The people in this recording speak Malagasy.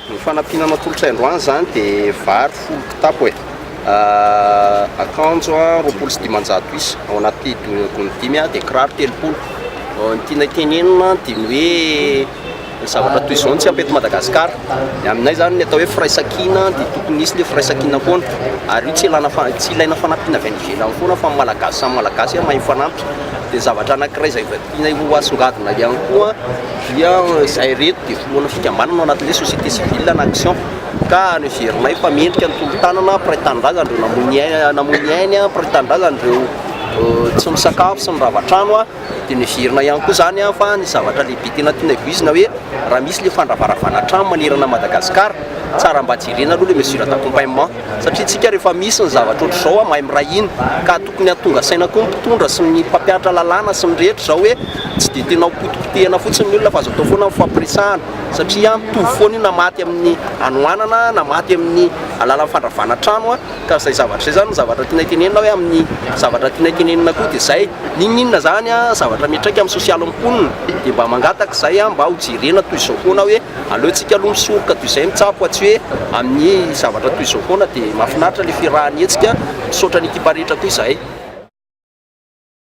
Ny fanampianana tolotra androany zany dia vary folo kitapo akanjo roapolo sy dimanjato isa ao anaty gony dimy dia kiraro telopolo. Ny tiana tenenina dia ny hoe zavatra toy izao tsy ampety Madagasikara. Aminay zany ny atao hoe firaisankina dia tokony nisy le firaisankina foana ary io tsy ilaina fanampiana avy any ivelany foana fa malagasy samy malagasy mahay fanampy. Dia zavatra anankiray izay tiana ho asongadina ihany koa dia izay reto dia volohana fikambanana ao anatin'ilay société civile en action ka neverinay fa mendrika ny tolo-tanana mpiray-tanindrazana ireo namony ainy mpiray-tanindrazana ireo tsy misakafo sy mirava-trano dia neverina ihany koa zany fa ny zavatra lehibe tena tiana voizina hoe raha misy le fandravaravana trano manerana Madagasikara tsara mba jerena aloha le mesure d'accompagnement satria tsika rehefa misy ny zavatra ohatr'izao mahay mirahiny ka tokony hatonga saina koa mpitondra sy ny mpampiatra lalàna sy ny rehetra zao hoe tsy dia tena potipotehana fotsiny ny olona fa azo atao foana mifampiresahana satria mitovy foana io na maty amin'ny anoanana na maty amin'ny alalan'ny fandravana trano ka izay zavatra izay zany zavatra tiana tenenina hoe amin'ny zavatra tiana tenenina koa dia izay ninninona zany zavatra mitraika amin'ny sosialy mponina dia mba mangataka izay mba ho jerena toy izao foana hoe aleontsika aloha misoroka toy izay mitsapo tsy hoe amin'ny zavatra toy izao foana dia mahafinaritra le fiarahany hetsika misaotra ny ekipa rehetra koa izay.